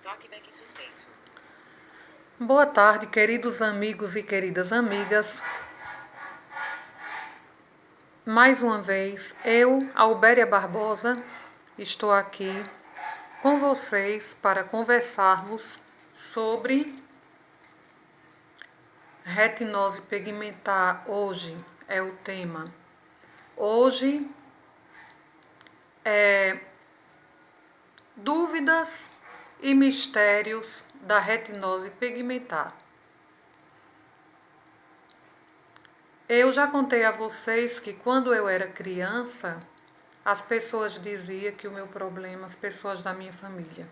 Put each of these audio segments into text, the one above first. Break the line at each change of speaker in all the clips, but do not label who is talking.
Talkback suspenso.
Boa tarde, queridos amigos e queridas amigas. Mais uma vez, eu, Albéria Barbosa, estou aqui com vocês para conversarmos sobre retinose pigmentar. Hoje é o tema. Hoje é dúvidas e mistérios da retinose pigmentar. Eu já contei a vocês que quando eu era criança, as pessoas diziam que o meu problema, as pessoas da minha família,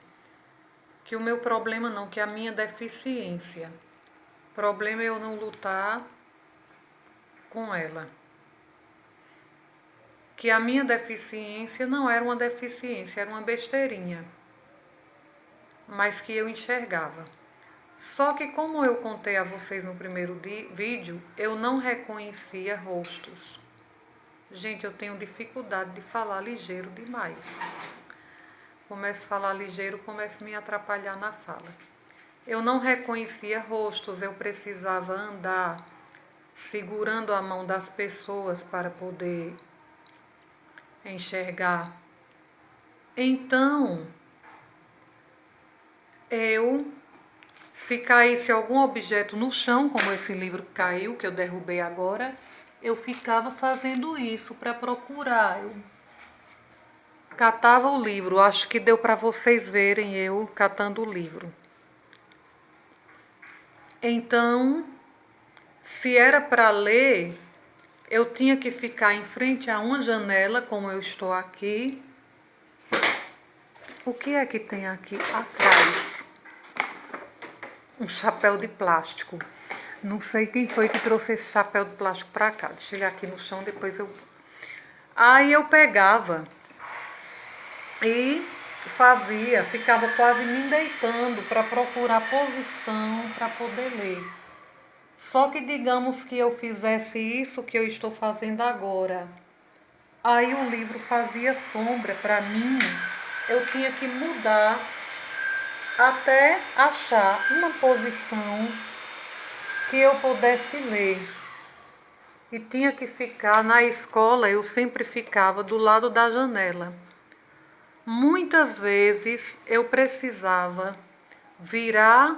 que o meu problema não, que a minha deficiência. Problema é eu não lutar com ela. Que a minha deficiência não era uma deficiência, era uma besteirinha, mas que eu enxergava. Só que como eu contei a vocês no primeiro vídeo, eu não reconhecia rostos. Gente, eu tenho dificuldade de falar ligeiro demais. Começo a falar ligeiro, começo a me atrapalhar na fala. Eu não reconhecia rostos, eu precisava andar segurando a mão das pessoas para poder enxergar. Então, se caísse algum objeto no chão, como esse livro que caiu, que eu derrubei agora, eu ficava fazendo isso para procurar. Eu catava o livro, acho que deu para vocês verem eu catando o livro. Então, se era para ler, eu tinha que ficar em frente a uma janela, como eu estou aqui. O que é que tem aqui atrás? Um chapéu de plástico. Não sei quem foi que trouxe esse chapéu de plástico para cá. Deixa ele aqui no chão, depois eu... Aí eu pegava e fazia, ficava quase me deitando para procurar posição para poder ler. Só que digamos que eu fizesse isso que eu estou fazendo agora. Aí o livro fazia sombra para mim. Eu tinha que mudar até achar uma posição que eu pudesse ler. E tinha que ficar na escola, eu sempre ficava do lado da janela. Muitas vezes eu precisava virar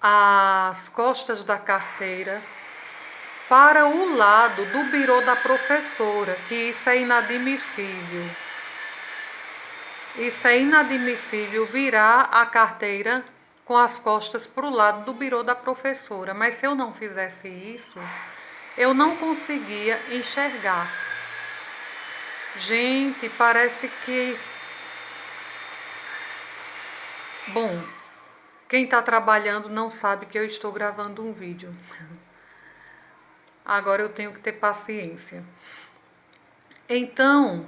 as costas da carteira para o lado do birô da professora, que isso é inadmissível. Isso é inadmissível, virar a carteira com as costas para o lado do birô da professora. Mas se eu não fizesse isso, eu não conseguia enxergar. Gente, parece que... Bom, quem está trabalhando não sabe que eu estou gravando um vídeo. Agora eu tenho que ter paciência. Então,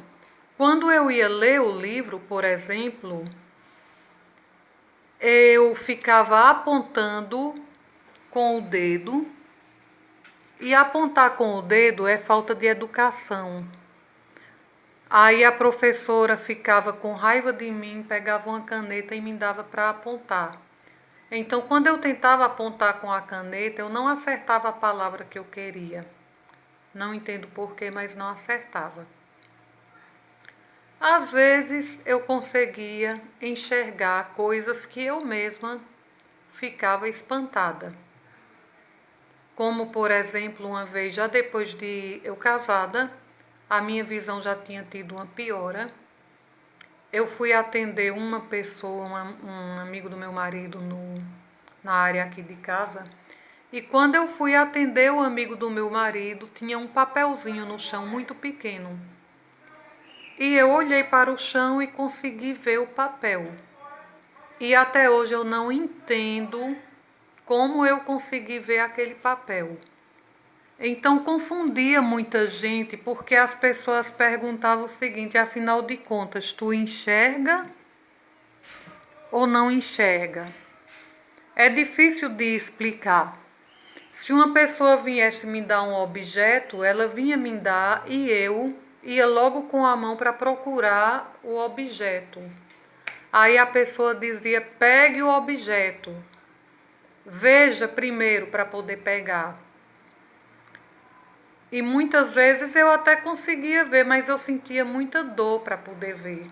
quando eu ia ler o livro, por exemplo, eu ficava apontando com o dedo. E apontar com o dedo é falta de educação. Aí a professora ficava com raiva de mim, pegava uma caneta e me dava para apontar. Então, quando eu tentava apontar com a caneta, eu não acertava a palavra que eu queria. Não entendo porquê, mas não acertava. Às vezes, eu conseguia enxergar coisas que eu mesma ficava espantada. Como, por exemplo, uma vez, já depois de eu casada, a minha visão já tinha tido uma piora. Eu fui atender uma pessoa, um amigo do meu marido na área aqui de casa. E quando eu fui atender o amigo do meu marido, tinha um papelzinho no chão muito pequeno. E eu olhei para o chão e consegui ver o papel. E até hoje eu não entendo como eu consegui ver aquele papel. Então confundia muita gente, porque as pessoas perguntavam o seguinte: afinal de contas, tu enxerga ou não enxerga? É difícil de explicar. Se uma pessoa viesse me dar um objeto, ela vinha me dar e eu ia logo com a mão para procurar o objeto. Aí a pessoa dizia: pegue o objeto, veja primeiro para poder pegar. E muitas vezes eu até conseguia ver, mas eu sentia muita dor para poder ver.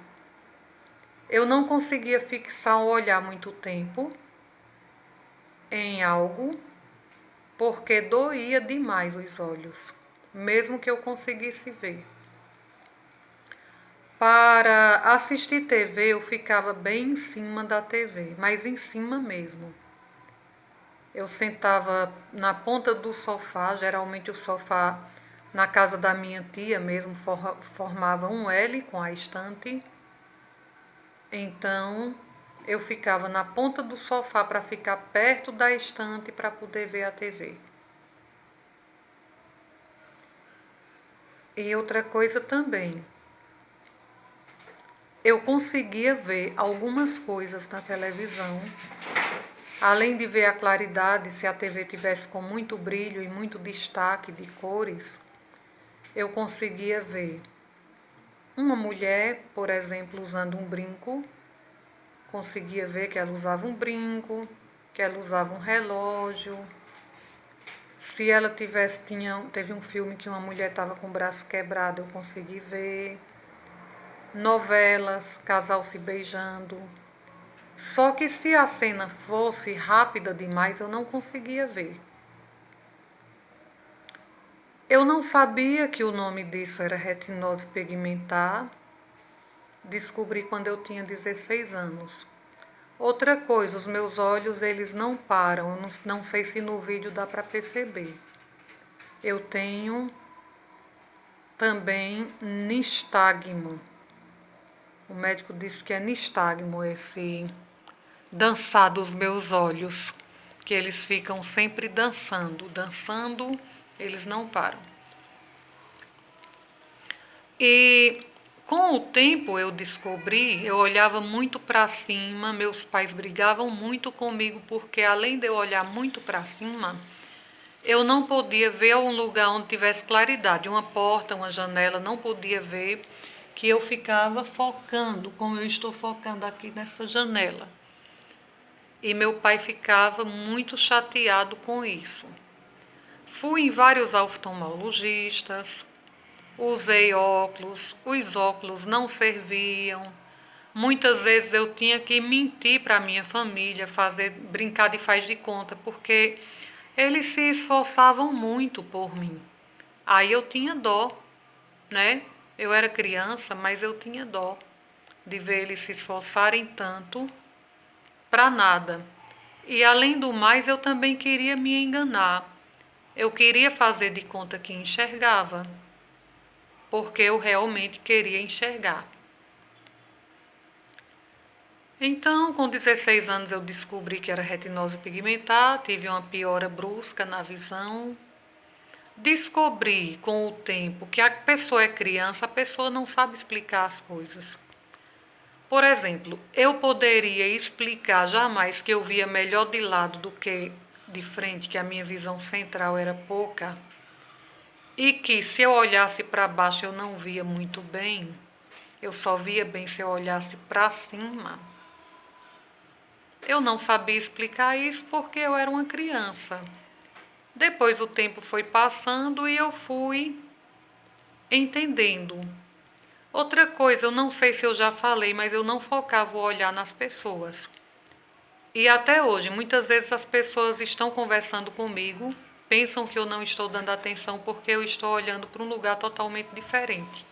Eu não conseguia fixar o olhar muito tempo em algo, porque doía demais os olhos, mesmo que eu conseguisse ver. Para assistir TV, eu ficava bem em cima da TV, mas em cima mesmo. Eu sentava na ponta do sofá, geralmente o sofá na casa da minha tia mesmo formava um L com a estante. Então eu ficava na ponta do sofá para ficar perto da estante para poder ver a TV. E outra coisa também, eu conseguia ver algumas coisas na televisão, além de ver a claridade, se a TV tivesse com muito brilho e muito destaque de cores, eu conseguia ver uma mulher, por exemplo, usando um brinco, conseguia ver que ela usava um brinco, que ela usava um relógio. Se ela teve um filme que uma mulher estava com o braço quebrado, eu consegui ver. Novelas, casal se beijando. Só que se a cena fosse rápida demais, eu não conseguia ver. Eu não sabia que o nome disso era retinose pigmentar. Descobri quando eu tinha 16 anos. Outra coisa, os meus olhos, eles não param. Eu não sei se no vídeo dá para perceber. Eu tenho também nistagmo. O médico disse que é nistagmo esse dançar dos meus olhos, que eles ficam sempre dançando, eles não param. E com o tempo eu descobri, eu olhava muito para cima, meus pais brigavam muito comigo porque além de eu olhar muito para cima, eu não podia ver um lugar onde tivesse claridade, uma porta, uma janela, não podia ver, que eu ficava focando, como eu estou focando aqui nessa janela. E meu pai ficava muito chateado com isso. Fui em vários oftalmologistas, usei óculos, os óculos não serviam. Muitas vezes eu tinha que mentir para a minha família, brincar de faz de conta, porque eles se esforçavam muito por mim. Aí eu tinha dó, né? Eu era criança, mas eu tinha dó de ver eles se esforçarem tanto para nada. E além do mais, eu também queria me enganar. Eu queria fazer de conta que enxergava, porque eu realmente queria enxergar. Então, com 16 anos, eu descobri que era retinose pigmentar, tive uma piora brusca na visão. Descobri com o tempo que a pessoa é criança, a pessoa não sabe explicar as coisas. Por exemplo, eu poderia explicar jamais que eu via melhor de lado do que de frente, que a minha visão central era pouca, e que se eu olhasse para baixo eu não via muito bem, eu só via bem se eu olhasse para cima. Eu não sabia explicar isso porque eu era uma criança. Depois o tempo foi passando e eu fui entendendo. Outra coisa, eu não sei se eu já falei, mas eu não focava o olhar nas pessoas. E até hoje, muitas vezes as pessoas estão conversando comigo, pensam que eu não estou dando atenção porque eu estou olhando para um lugar totalmente diferente.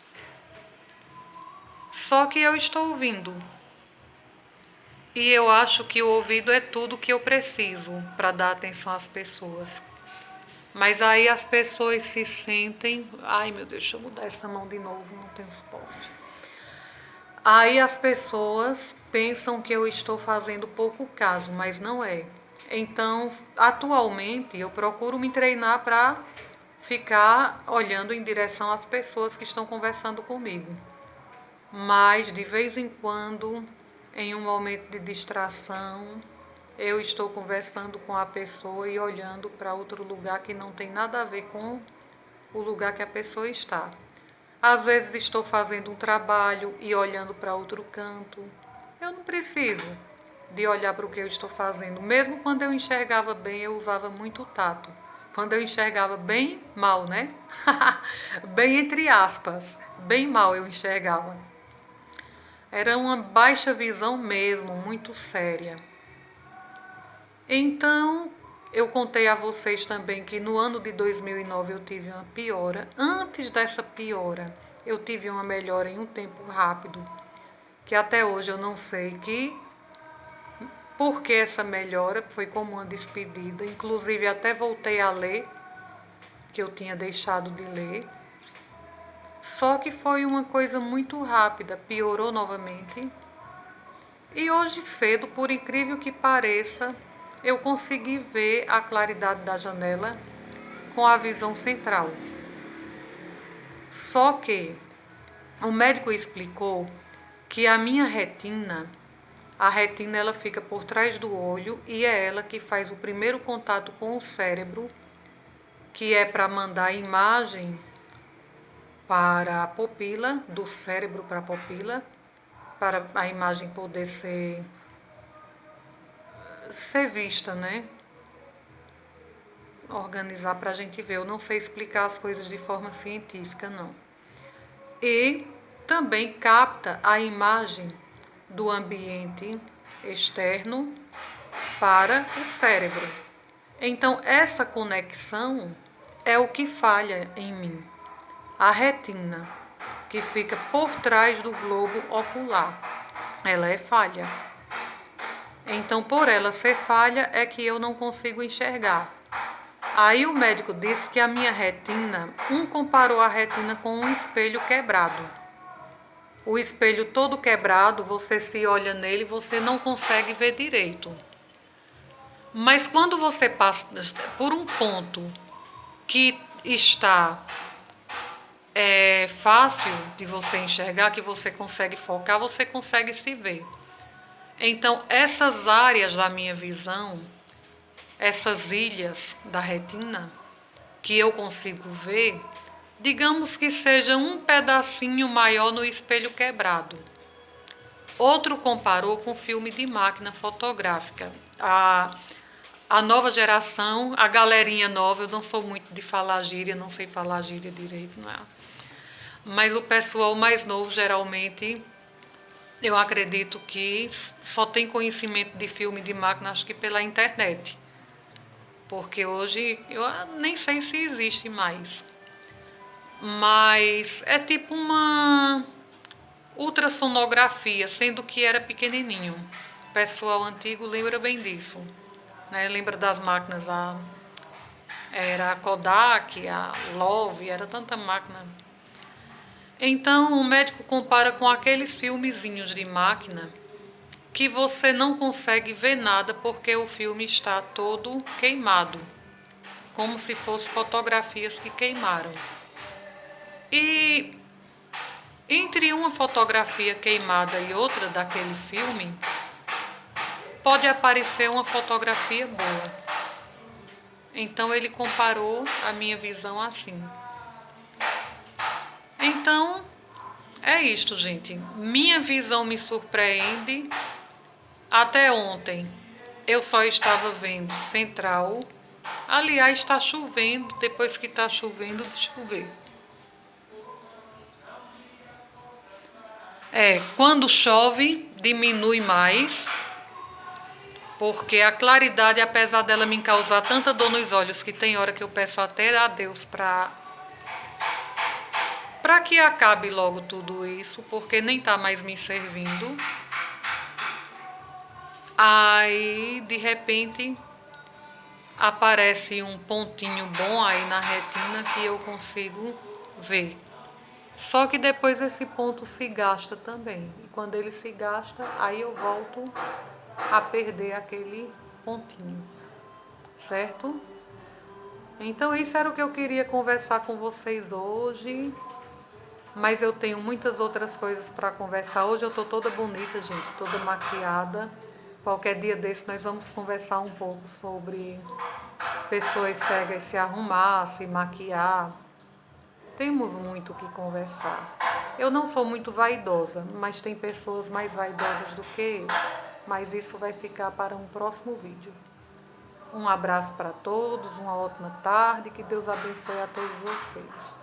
Só que eu estou ouvindo. E eu acho que o ouvido é tudo que eu preciso para dar atenção às pessoas. Mas aí as pessoas se sentem... Ai, meu Deus, deixa eu mudar essa mão de novo, não tenho suporte. Aí as pessoas pensam que eu estou fazendo pouco caso, mas não é. Então, atualmente, eu procuro me treinar para ficar olhando em direção às pessoas que estão conversando comigo. Mas, de vez em quando, em um momento de distração, eu estou conversando com a pessoa e olhando para outro lugar que não tem nada a ver com o lugar que a pessoa está. Às vezes estou fazendo um trabalho e olhando para outro canto. eu não preciso de olhar para o que eu estou fazendo. Mesmo quando eu enxergava bem, eu usava muito tato. Quando eu enxergava bem mal, né? Bem entre aspas, bem mal eu enxergava. Era uma baixa visão mesmo, muito séria. Então, eu contei a vocês também que no ano de 2009 eu tive uma piora. Antes dessa piora, eu tive uma melhora em um tempo rápido, que até hoje eu não sei por que essa melhora, foi como uma despedida. Inclusive, até voltei a ler, que eu tinha deixado de ler. Só que foi uma coisa muito rápida, piorou novamente. E hoje cedo, por incrível que pareça, eu consegui ver a claridade da janela com a visão central. Só que o médico explicou que a retina ela fica por trás do olho e é ela que faz o primeiro contato com o cérebro, que é para mandar a imagem para a pupila, do cérebro para a pupila, para a imagem poder ser vista, né? Organizar para a gente ver. Eu não sei explicar as coisas de forma científica, não. E também capta a imagem do ambiente externo para o cérebro. Então, essa conexão é o que falha em mim. A retina, que fica por trás do globo ocular, ela é falha. Então, por ela ser falha, é que eu não consigo enxergar. Aí o médico disse que a minha retina, comparou a retina com um espelho quebrado. O espelho todo quebrado, você se olha nele, você não consegue ver direito. Mas quando você passa por um ponto que está fácil de você enxergar, que você consegue focar, você consegue se ver. Então, essas áreas da minha visão, essas ilhas da retina, que eu consigo ver, digamos que seja um pedacinho maior no espelho quebrado. Outro comparou com filme de máquina fotográfica. A nova geração, a galerinha nova, eu não sou muito de falar gíria, não sei falar gíria direito, não é? Mas o pessoal mais novo, geralmente, eu acredito que só tem conhecimento de filme de máquina, acho que pela internet. Porque hoje eu nem sei se existe mais. Mas é tipo uma ultrassonografia, sendo que era pequenininho. O pessoal antigo lembra bem disso, né? Lembra das máquinas, era a Kodak, a Love, era tanta máquina. Então o médico compara com aqueles filmezinhos de máquina que você não consegue ver nada porque o filme está todo queimado, como se fossem fotografias que queimaram. E entre uma fotografia queimada e outra daquele filme, pode aparecer uma fotografia boa. Então ele comparou a minha visão assim. Então, é isto, gente. Minha visão me surpreende. Até ontem, eu só estava vendo central. Aliás, está chovendo. Depois que está chovendo, deixa eu ver. Quando chove, diminui mais. Porque a claridade, apesar dela me causar tanta dor nos olhos, que tem hora que eu peço até a Deus para que acabe logo tudo isso, porque nem tá mais me servindo. Aí, de repente, aparece um pontinho bom aí na retina que eu consigo ver. Só que depois esse ponto se gasta também. E quando ele se gasta, aí eu volto a perder aquele pontinho. Certo? Então isso era o que eu queria conversar com vocês hoje. Mas eu tenho muitas outras coisas para conversar. Hoje eu tô toda bonita, gente, toda maquiada. Qualquer dia desse nós vamos conversar um pouco sobre pessoas cegas se arrumar, se maquiar. Temos muito o que conversar. Eu não sou muito vaidosa, mas tem pessoas mais vaidosas do que eu. Mas isso vai ficar para um próximo vídeo. Um abraço para todos, uma ótima tarde, que Deus abençoe a todos vocês.